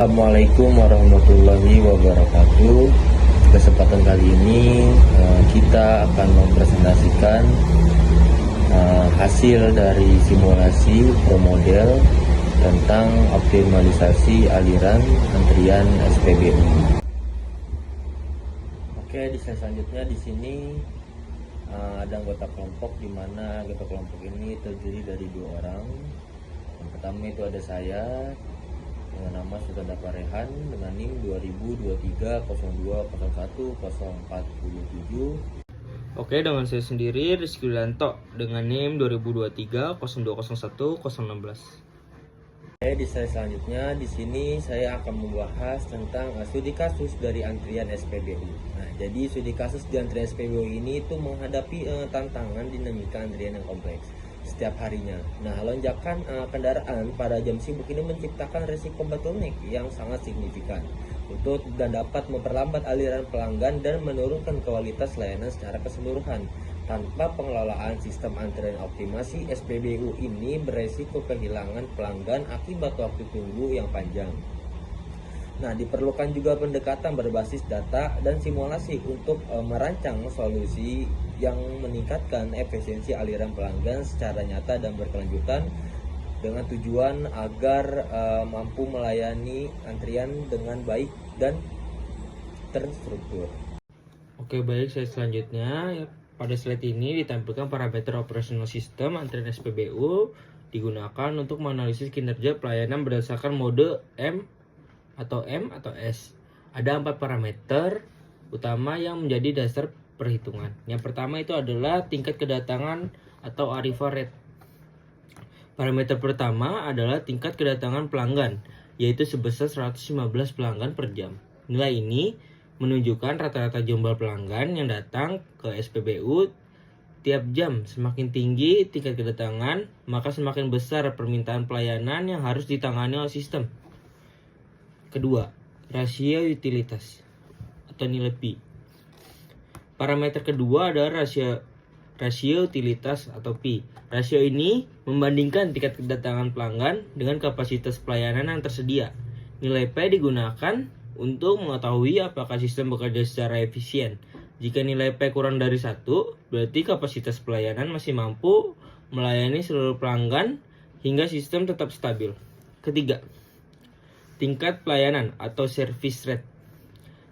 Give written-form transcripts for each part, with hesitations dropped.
Assalamualaikum warahmatullahi wabarakatuh. Kesempatan kali ini kita akan mempresentasikan hasil dari simulasi promodel tentang optimalisasi aliran antrian SPBU. Oke, di slide selanjutnya di sini ada anggota kelompok, di mana anggota kelompok ini terdiri dari 2 orang. Yang pertama itu ada saya dengan nama Sultan Parehan dengan NIM 2023-0201-047. Oke, dengan saya sendiri Rizky Wilanto dengan NIM 2023-0201-016. Oke, di slide selanjutnya di sini saya akan membahas tentang studi kasus dari antrian SPBU. Nah, jadi studi kasus di antrian SPBU ini itu menghadapi tantangan dinamika antrian yang kompleks setiap harinya. Nah, lonjakan kendaraan pada jam sibuk ini menciptakan risiko bottleneck yang sangat signifikan dan dapat memperlambat aliran pelanggan dan menurunkan kualitas layanan secara keseluruhan. Tanpa pengelolaan sistem antrian optimasi, SPBU ini beresiko kehilangan pelanggan akibat waktu tunggu yang panjang. Nah, diperlukan juga pendekatan berbasis data dan simulasi untuk merancang solusi yang meningkatkan efisiensi aliran pelanggan secara nyata dan berkelanjutan dengan tujuan agar mampu melayani antrian dengan baik dan terstruktur. Oke, baik, saya selanjutnya pada slide ini ditampilkan parameter operasional sistem antrian SPBU digunakan untuk menganalisis kinerja pelayanan berdasarkan mode M atau S. Ada 4 parameter utama yang menjadi dasar perhitungan. Yang pertama itu adalah tingkat kedatangan atau arrival rate. Parameter pertama adalah tingkat kedatangan pelanggan, yaitu sebesar 115 pelanggan per jam. Nilai ini menunjukkan rata-rata jumlah pelanggan yang datang ke SPBU tiap jam. Semakin tinggi tingkat kedatangan, maka semakin besar permintaan pelayanan yang harus ditangani oleh sistem. Kedua, rasio utilitas atau nilai P. Parameter kedua adalah rasio utilitas atau P. Rasio ini membandingkan tingkat kedatangan pelanggan dengan kapasitas pelayanan yang tersedia. Nilai P digunakan untuk mengetahui apakah sistem bekerja secara efisien. Jika nilai P kurang dari 1, berarti kapasitas pelayanan masih mampu melayani seluruh pelanggan hingga sistem tetap stabil. Ketiga, tingkat pelayanan atau service rate.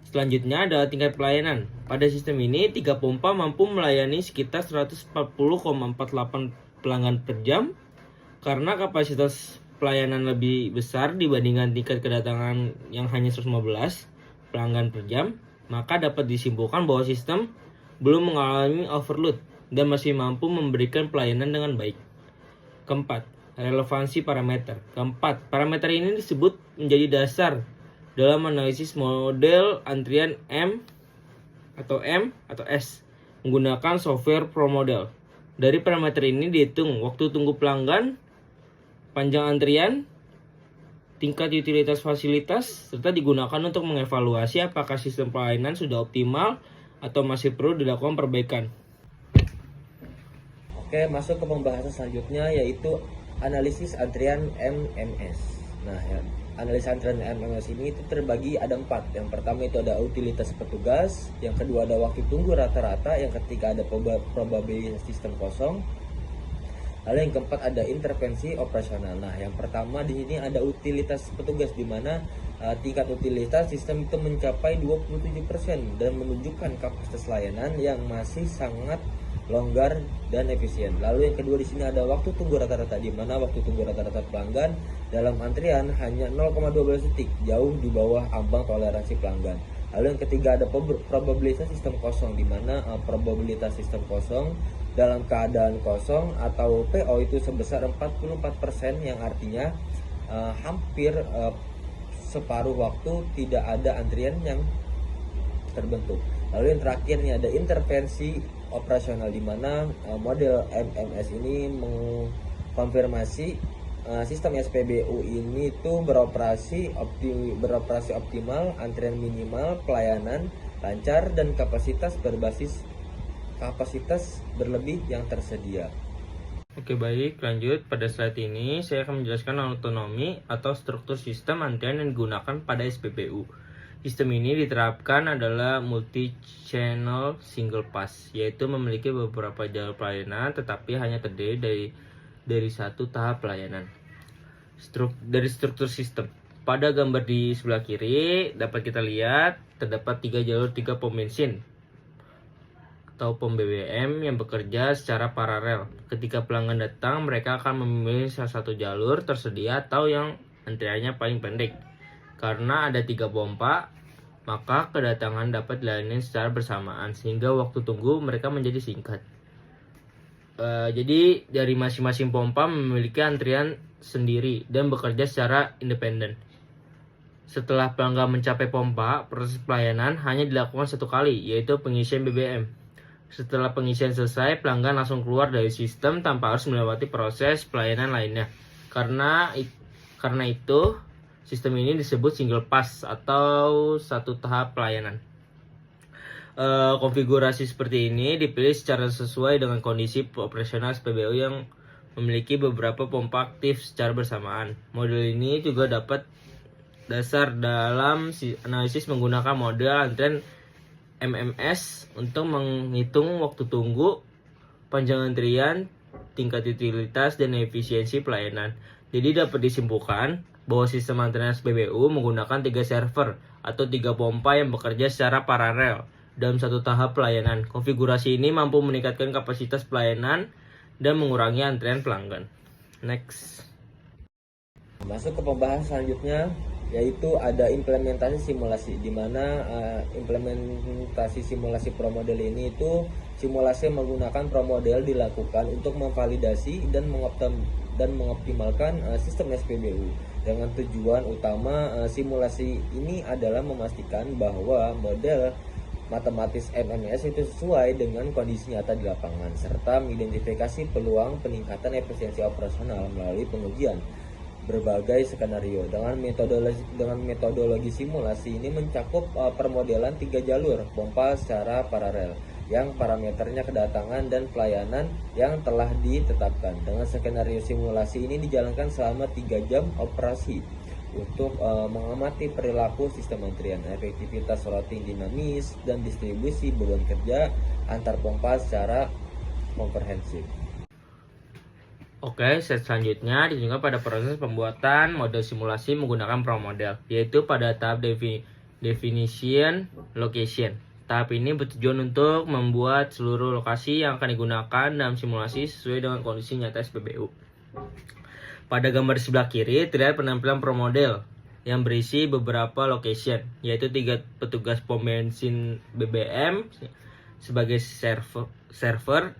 Selanjutnya adalah tingkat pelayanan. Pada sistem ini, 3 pompa mampu melayani sekitar 140,48 pelanggan per jam. Karena kapasitas pelayanan lebih besar dibandingkan tingkat kedatangan yang hanya 115 pelanggan per jam, maka dapat disimpulkan bahwa sistem belum mengalami overload dan masih mampu memberikan pelayanan dengan baik. Keempat, relevansi parameter. Keempat, parameter ini disebut menjadi dasar dalam analisis model antrian M atau S menggunakan software ProModel. Dari parameter ini dihitung waktu tunggu pelanggan, panjang antrian, tingkat utilitas fasilitas, serta digunakan untuk mengevaluasi apakah sistem pelayanan sudah optimal atau masih perlu dilakukan perbaikan. Oke, masuk ke pembahasan selanjutnya yaitu analisis antrian MMS. Nah, analisis antrian MMS ini itu terbagi ada 4. Yang pertama itu ada utilitas petugas, yang kedua ada waktu tunggu rata-rata, yang ketiga ada probabilitas sistem kosong, lalu yang keempat ada intervensi operasional. Nah, yang pertama di sini ada utilitas petugas, di mana tingkat utilitas sistem itu mencapai 27% dan menunjukkan kapasitas layanan yang masih sangat longgar dan efisien. Lalu yang kedua di sini ada waktu tunggu rata-rata, di mana waktu tunggu rata-rata pelanggan dalam antrian hanya 0,12 detik, jauh di bawah ambang toleransi pelanggan. Lalu yang ketiga ada probabilitas sistem kosong, di mana probabilitas sistem kosong dalam keadaan kosong atau PO itu sebesar 44%, yang artinya hampir separuh waktu tidak ada antrian yang terbentuk. Lalu yang terakhir ini ada intervensi operasional, di mana model MMS ini mengkonfirmasi sistem SPBU ini itu beroperasi optimal, antrian minimal, pelayanan lancar, dan kapasitas berlebih yang tersedia. Oke baik, lanjut. Pada slide ini saya akan menjelaskan otonomi atau struktur sistem antrian yang digunakan pada SPBU. Sistem ini diterapkan adalah multi-channel single pass, yaitu memiliki beberapa jalur pelayanan tetapi hanya terdiri dari satu tahap pelayanan. Dari struktur sistem. Pada gambar di sebelah kiri dapat kita lihat terdapat 3 jalur 3 pom bensin atau pom BBM yang bekerja secara paralel. Ketika pelanggan datang, mereka akan memilih salah satu jalur tersedia atau yang antriannya paling pendek. Karena ada 3 pompa, maka kedatangan dapat dilayani secara bersamaan sehingga waktu tunggu mereka menjadi singkat. Jadi dari masing-masing pompa memiliki antrian sendiri dan bekerja secara independen. Setelah pelanggan mencapai pompa, proses pelayanan hanya dilakukan satu kali, yaitu pengisian BBM. Setelah pengisian selesai, pelanggan langsung keluar dari sistem tanpa harus melewati proses pelayanan lainnya. Karena itu, sistem ini disebut single pass atau satu tahap pelayanan. Konfigurasi seperti ini dipilih secara sesuai dengan kondisi operasional SPBU yang memiliki beberapa pompa aktif secara bersamaan. Model ini juga dapat dasar dalam analisis menggunakan model antrian MMS untuk menghitung waktu tunggu, panjang antrian, tingkat utilitas, dan efisiensi pelayanan. Jadi dapat disimpulkan bahwa sistem antrian SPBU menggunakan 3 server atau 3 pompa yang bekerja secara paralel dalam satu tahap pelayanan. Konfigurasi ini mampu meningkatkan kapasitas pelayanan dan mengurangi antrian pelanggan. Next. Masuk ke pembahasan selanjutnya, yaitu ada implementasi simulasi, di mana implementasi simulasi pro model ini itu simulasi menggunakan pro model dilakukan untuk memvalidasi dan mengoptimalkan sistem SPBU dengan tujuan utama simulasi ini adalah memastikan bahwa model matematis MMS itu sesuai dengan kondisi nyata di lapangan serta mengidentifikasi peluang peningkatan efisiensi operasional melalui pengujian berbagai skenario. Dengan metodologi simulasi ini mencakup permodelan 3 jalur pompa secara paralel yang parameternya kedatangan dan pelayanan yang telah ditetapkan. Dengan skenario simulasi ini dijalankan selama 3 jam operasi untuk mengamati perilaku sistem antrian, efektivitas routing dinamis, dan distribusi beban kerja antar pompa secara komprehensif. Oke, set selanjutnya ditunjukkan pada proses pembuatan model simulasi menggunakan pro model, yaitu pada tahap definition location. Tahap ini bertujuan untuk membuat seluruh lokasi yang akan digunakan dalam simulasi sesuai dengan kondisi nyata SPBU. Pada gambar di sebelah kiri terlihat penampilan pro model yang berisi beberapa location, yaitu 3 petugas pom bensin BBM sebagai server,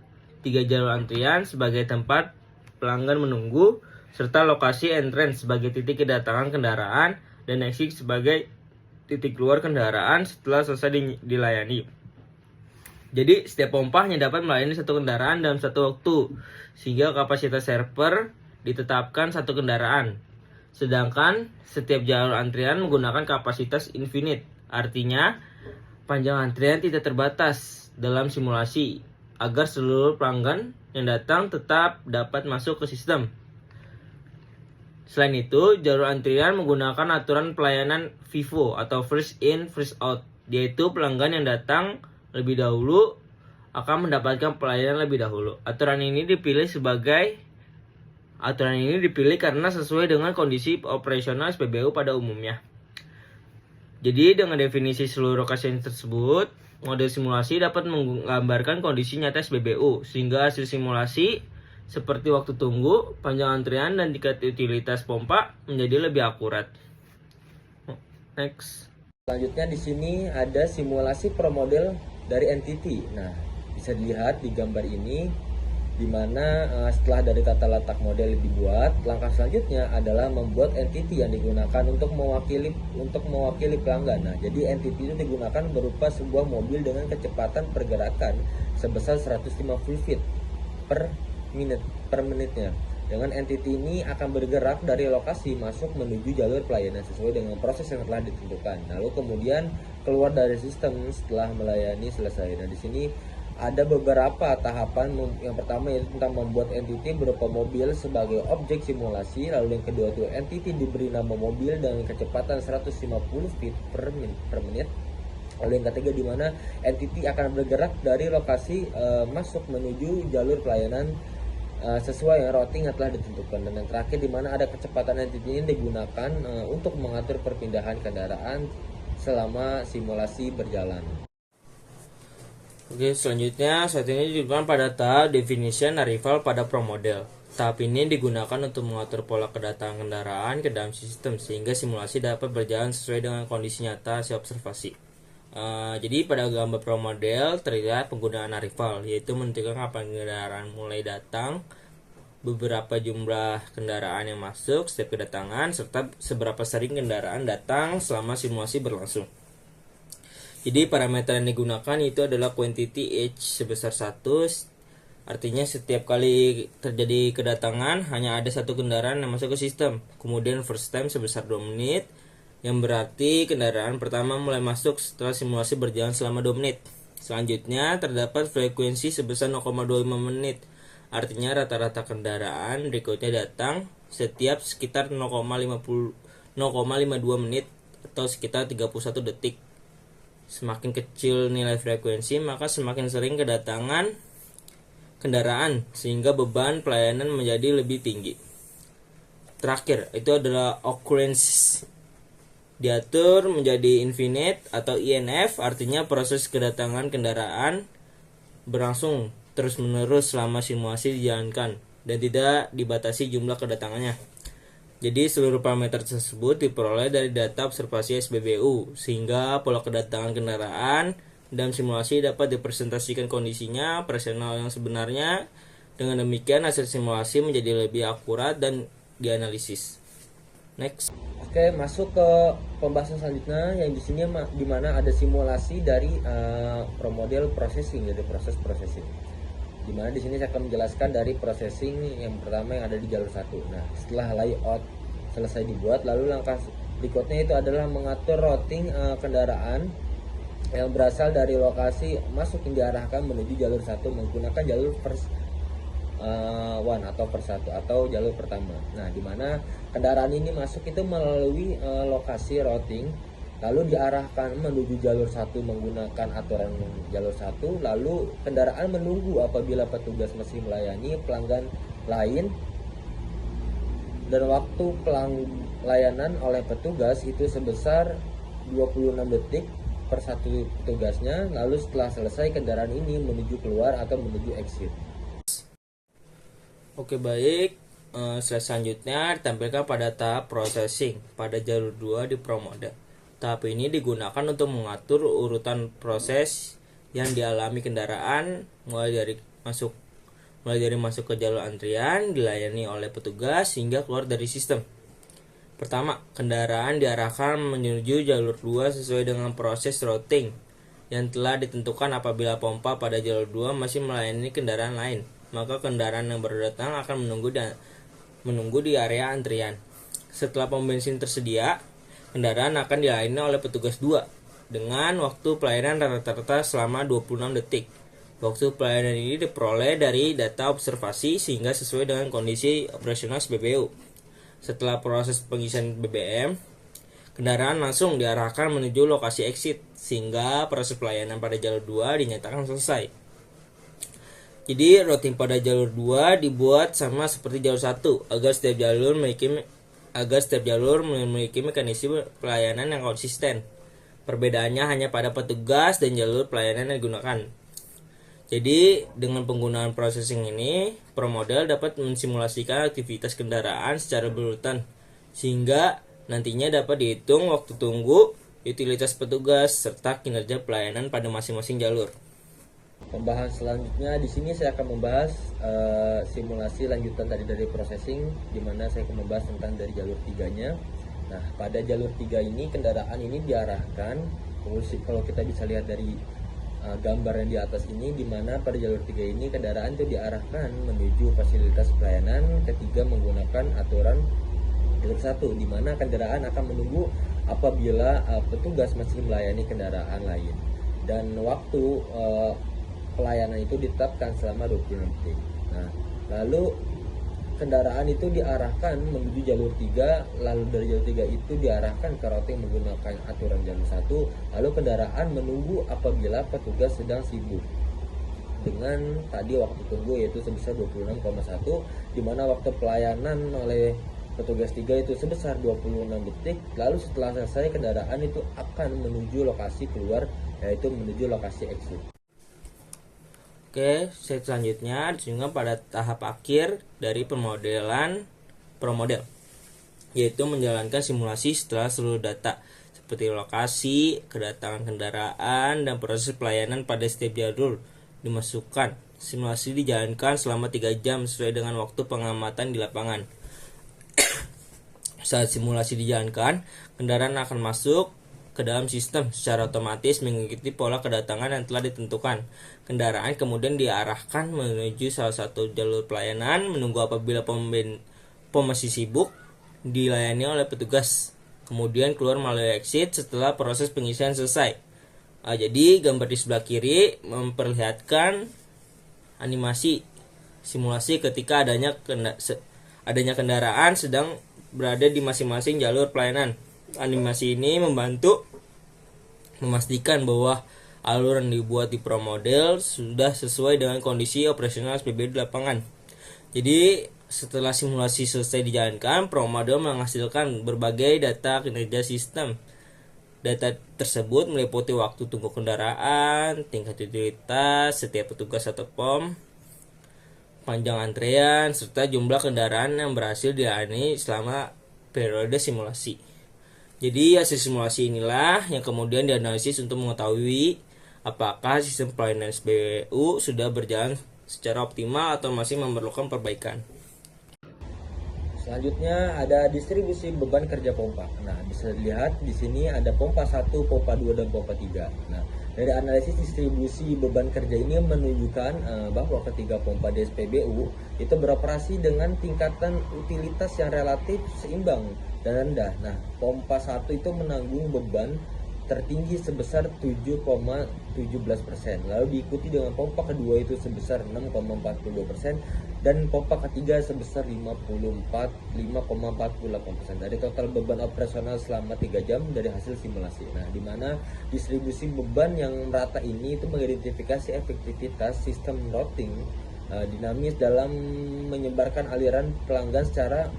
3 jalur antrian sebagai tempat pelanggan menunggu, serta lokasi entrance sebagai titik kedatangan kendaraan dan exit sebagai titik keluar kendaraan setelah selesai dilayani. Jadi setiap pompa hanya dapat melayani satu kendaraan dalam satu waktu, sehingga kapasitas server ditetapkan satu kendaraan. Sedangkan setiap jalur antrian menggunakan kapasitas infinite, artinya panjang antrian tidak terbatas dalam simulasi agar seluruh pelanggan yang datang tetap dapat masuk ke sistem. Selain itu, jalur antrian menggunakan aturan pelayanan FIFO atau first in first out, yaitu pelanggan yang datang lebih dahulu akan mendapatkan pelayanan lebih dahulu. Aturan ini dipilih karena sesuai dengan kondisi operasional SPBU pada umumnya. Jadi dengan definisi seluruh lokasi tersebut, model simulasi dapat menggambarkan kondisi nyata SPBU, sehingga hasil simulasi seperti waktu tunggu, panjang antrian, dan tingkat utilitas pompa menjadi lebih akurat. Next. Selanjutnya di sini ada simulasi pro model dari entity. Nah, bisa dilihat di gambar ini, di mana setelah dari tata letak model dibuat, langkah selanjutnya adalah membuat entity yang digunakan untuk mewakili pelanggan. Nah, jadi entity itu digunakan berupa sebuah mobil dengan kecepatan pergerakan sebesar 150 feet per menitnya. Dengan entity ini akan bergerak dari lokasi masuk menuju jalur pelayanan sesuai dengan proses yang telah ditentukan. Lalu kemudian keluar dari sistem setelah melayani selesai. Nah, di sini ada beberapa tahapan. Yang pertama yaitu tentang membuat entity berupa mobil sebagai objek simulasi. Lalu yang kedua itu entity diberi nama mobil dengan kecepatan 150 feet per menit. Lalu yang ketiga di mana entity akan bergerak dari lokasi masuk menuju jalur pelayanan sesuai yang routing yang telah ditentukan. Dan yang terakhir di mana ada kecepatan entity ini digunakan untuk mengatur perpindahan kendaraan selama simulasi berjalan. Oke, selanjutnya saat ini digunakan pada tahap definition arrival pada pro model. Tahap ini digunakan untuk mengatur pola kedatangan kendaraan ke dalam sistem sehingga simulasi dapat berjalan sesuai dengan kondisi nyata hasil observasi. Jadi pada gambar pro model terlihat penggunaan arrival, yaitu menentukan kapan kendaraan mulai datang, beberapa jumlah kendaraan yang masuk setiap kedatangan, serta seberapa sering kendaraan datang selama simulasi berlangsung. Jadi parameter yang digunakan itu adalah quantity H sebesar 1, artinya setiap kali terjadi kedatangan hanya ada satu kendaraan yang masuk ke sistem. Kemudian first time sebesar 2 menit, yang berarti kendaraan pertama mulai masuk setelah simulasi berjalan selama 2 menit. Selanjutnya terdapat frekuensi sebesar 0,25 menit, artinya rata-rata kendaraan berikutnya datang setiap sekitar 0,52 menit atau sekitar 31 detik. Semakin kecil nilai frekuensi, maka semakin sering kedatangan kendaraan sehingga beban pelayanan menjadi lebih tinggi. Terakhir, itu adalah occurrence. Diatur menjadi infinite atau INF, artinya proses kedatangan kendaraan berlangsung terus-menerus selama simulasi dijalankan dan tidak dibatasi jumlah kedatangannya. Jadi seluruh parameter tersebut diperoleh dari data observasi SPBU sehingga pola kedatangan kendaraan dalam simulasi dapat dipresentasikan kondisinya operasional yang sebenarnya. Dengan demikian hasil simulasi menjadi lebih akurat dan dianalisis. Next. Oke, masuk ke pembahasan selanjutnya yang di sini di mana ada simulasi dari pro model processing, dari proses processing. Di mana di sini saya akan menjelaskan dari processing yang pertama yang ada di jalur 1. Nah, setelah layout selesai dibuat, lalu langkah berikutnya itu adalah mengatur routing kendaraan yang berasal dari lokasi masuk yang diarahkan menuju jalur 1 menggunakan jalur first one atau first 1 atau jalur pertama. Nah, di mana kendaraan ini masuk itu melalui lokasi routing, lalu diarahkan menuju jalur 1 menggunakan aturan jalur 1, lalu kendaraan menunggu apabila petugas masih melayani pelanggan lain, dan waktu pelayanan oleh petugas itu sebesar 26 detik per satu petugasnya. Lalu setelah selesai kendaraan ini menuju keluar atau menuju exit. Oke, baik. Slide selanjutnya ditampilkan pada tahap processing pada jalur 2 di pro model. Tahap ini digunakan untuk mengatur urutan proses yang dialami kendaraan mulai dari masuk ke jalur antrian, dilayani oleh petugas hingga keluar dari sistem. Pertama, kendaraan diarahkan menuju jalur 2 sesuai dengan proses routing yang telah ditentukan. Apabila pompa pada jalur 2 masih melayani kendaraan lain, maka kendaraan yang baru datang akan menunggu di area antrian. Setelah pom bensin tersedia, kendaraan akan dilayani oleh petugas 2 dengan waktu pelayanan rata-rata selama 26 detik. Waktu pelayanan ini diperoleh dari data observasi sehingga sesuai dengan kondisi operasional SPBU. Setelah proses pengisian BBM, kendaraan langsung diarahkan menuju lokasi exit sehingga proses pelayanan pada jalur 2 dinyatakan selesai. Jadi routing pada jalur 2 dibuat sama seperti jalur 1 agar setiap jalur memiliki mekanisme pelayanan yang konsisten. Perbedaannya hanya pada petugas dan jalur pelayanan yang digunakan. Jadi dengan penggunaan processing ini, pro model dapat mensimulasikan aktivitas kendaraan secara berurutan sehingga nantinya dapat dihitung waktu tunggu, utilitas petugas, serta kinerja pelayanan pada masing-masing jalur. Pembahasan selanjutnya di sini saya akan membahas simulasi lanjutan tadi dari processing, di mana saya akan membahas tentang dari jalur 3-nya. Nah, pada jalur 3 ini kendaraan ini diarahkan, kalau kita bisa lihat dari gambar yang di atas ini, di mana pada jalur 3 ini kendaraan itu diarahkan menuju fasilitas pelayanan ketiga menggunakan aturan jalur 1, di mana kendaraan akan menunggu apabila petugas masih melayani kendaraan lain. Dan waktu pelayanan itu ditetapkan selama 26 detik. Nah, lalu kendaraan itu diarahkan menuju jalur 3, lalu dari jalur 3 itu diarahkan ke routing menggunakan aturan jalur 1, lalu kendaraan menunggu apabila petugas sedang sibuk dengan tadi waktu tunggu yaitu sebesar 26,1, di mana waktu pelayanan oleh petugas 3 itu sebesar 26 detik. Lalu setelah selesai kendaraan itu akan menuju lokasi keluar, yaitu menuju lokasi exit. Oke, slide selanjutnya disinggung pada tahap akhir dari promodel, yaitu menjalankan simulasi setelah seluruh data seperti lokasi, kedatangan kendaraan, dan proses pelayanan pada setiap jalur dimasukkan. Simulasi dijalankan selama 3 jam sesuai dengan waktu pengamatan di lapangan. Saat simulasi dijalankan, kendaraan akan masuk ke dalam sistem secara otomatis mengikuti pola kedatangan yang telah ditentukan. Kendaraan kemudian diarahkan menuju salah satu jalur pelayanan, menunggu apabila pom masih sibuk, dilayani oleh petugas. Kemudian keluar melalui exit setelah proses pengisian selesai. Jadi gambar di sebelah kiri memperlihatkan animasi simulasi ketika adanya kendaraan sedang berada di masing-masing jalur pelayanan. Animasi ini membantu memastikan bahwa alur yang dibuat di promodel sudah sesuai dengan kondisi operasional SPBU di lapangan. Jadi setelah simulasi selesai dijalankan, promodel menghasilkan berbagai data kinerja sistem. Data tersebut meliputi waktu tunggu kendaraan, tingkat utilitas setiap petugas atau pom, panjang antrean, serta jumlah kendaraan yang berhasil dilayani selama periode simulasi. Jadi hasil simulasi inilah yang kemudian dianalisis untuk mengetahui apakah sistem pelayanan SPBU sudah berjalan secara optimal atau masih memerlukan perbaikan. Selanjutnya ada distribusi beban kerja pompa. Nah, bisa dilihat di sini ada pompa 1, pompa 2, dan pompa 3. Nah, dari analisis distribusi beban kerja ini menunjukkan bahwa ketiga pompa di SPBU itu beroperasi dengan tingkatan utilitas yang relatif seimbang dan rendah. Nah, pompa 1 itu menanggung beban tertinggi sebesar 7,17%. Lalu diikuti dengan pompa kedua itu sebesar 6,42% dan pompa ketiga sebesar 5,48%. Dari total beban operasional selama 3 jam dari hasil simulasi. Nah, di mana distribusi beban yang merata ini itu mengidentifikasi efektivitas sistem routing dinamis dalam menyebarkan aliran pelanggan secara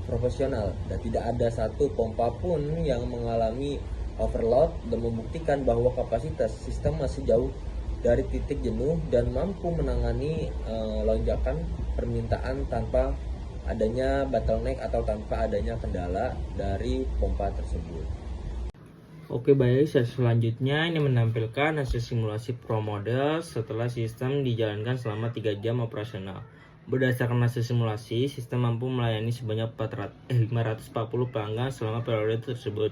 profesional, dan tidak ada satu pompa pun yang mengalami overload, dan membuktikan bahwa kapasitas sistem masih jauh dari titik jenuh dan mampu menangani lonjakan permintaan tanpa adanya bottleneck atau tanpa adanya kendala dari pompa tersebut. Oke, baik, selanjutnya ini menampilkan hasil simulasi promodel setelah sistem dijalankan selama 3 jam operasional. Berdasarkan hasil simulasi, sistem mampu melayani sebanyak 540 pelanggan selama periode tersebut.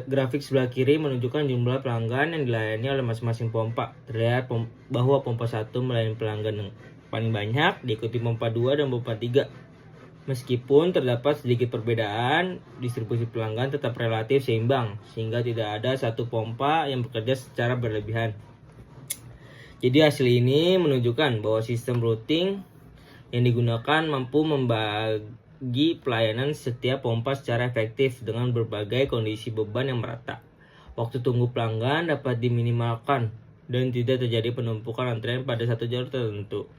Grafik sebelah kiri menunjukkan jumlah pelanggan yang dilayani oleh masing-masing pompa. Terlihat bahwa pompa 1 melayani pelanggan yang paling banyak, diikuti pompa 2 dan pompa 3. Meskipun terdapat sedikit perbedaan, distribusi pelanggan tetap relatif seimbang, sehingga tidak ada satu pompa yang bekerja secara berlebihan. Jadi hasil ini menunjukkan bahwa sistem routing yang digunakan mampu membagi pelayanan setiap pompa secara efektif dengan berbagai kondisi beban yang merata. Waktu tunggu pelanggan dapat diminimalkan dan tidak terjadi penumpukan antrean pada satu jalur tertentu.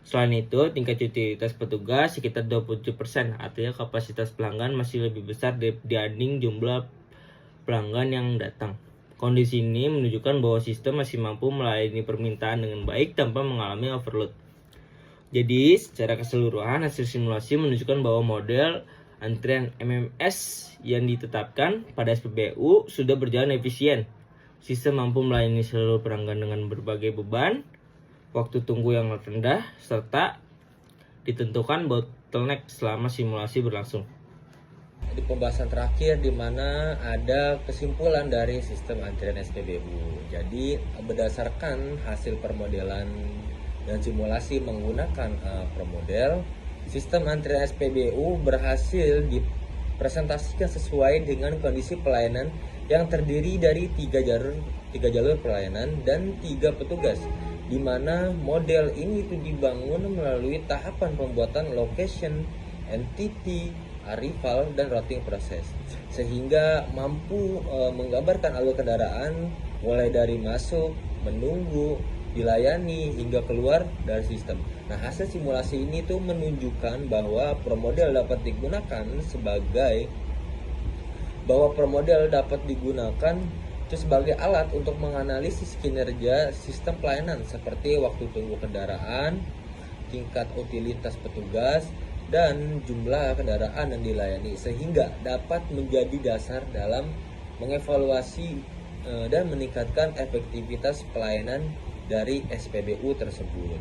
Selain itu, tingkat utilitas petugas sekitar 27%, artinya kapasitas pelanggan masih lebih besar dibanding jumlah pelanggan yang datang. Kondisi ini menunjukkan bahwa sistem masih mampu melayani permintaan dengan baik tanpa mengalami overload. Jadi, secara keseluruhan hasil simulasi menunjukkan bahwa model antrian MMS yang ditetapkan pada SPBU sudah berjalan efisien. Sistem mampu melayani seluruh pelanggan dengan berbagai beban, waktu tunggu yang rendah, serta ditentukan bottleneck selama simulasi berlangsung. Di pembahasan terakhir di mana ada kesimpulan dari sistem antrian SPBU. Jadi berdasarkan hasil permodelan dan simulasi menggunakan promodel, sistem antrian SPBU berhasil dipresentasikan sesuai dengan kondisi pelayanan yang terdiri dari tiga jalur pelayanan dan 3 petugas, di mana model ini itu dibangun melalui tahapan pembuatan location, entity, arrival, dan routing proses, sehingga mampu menggambarkan alur kendaraan mulai dari masuk, menunggu, dilayani, hingga keluar dari sistem. Nah, hasil simulasi ini tuh menunjukkan bahwa ProModel dapat digunakan sebagai alat untuk menganalisis kinerja sistem pelayanan seperti waktu tunggu kendaraan, tingkat utilitas petugas, dan jumlah kendaraan yang dilayani, sehingga dapat menjadi dasar dalam mengevaluasi dan meningkatkan efektivitas pelayanan dari SPBU tersebut.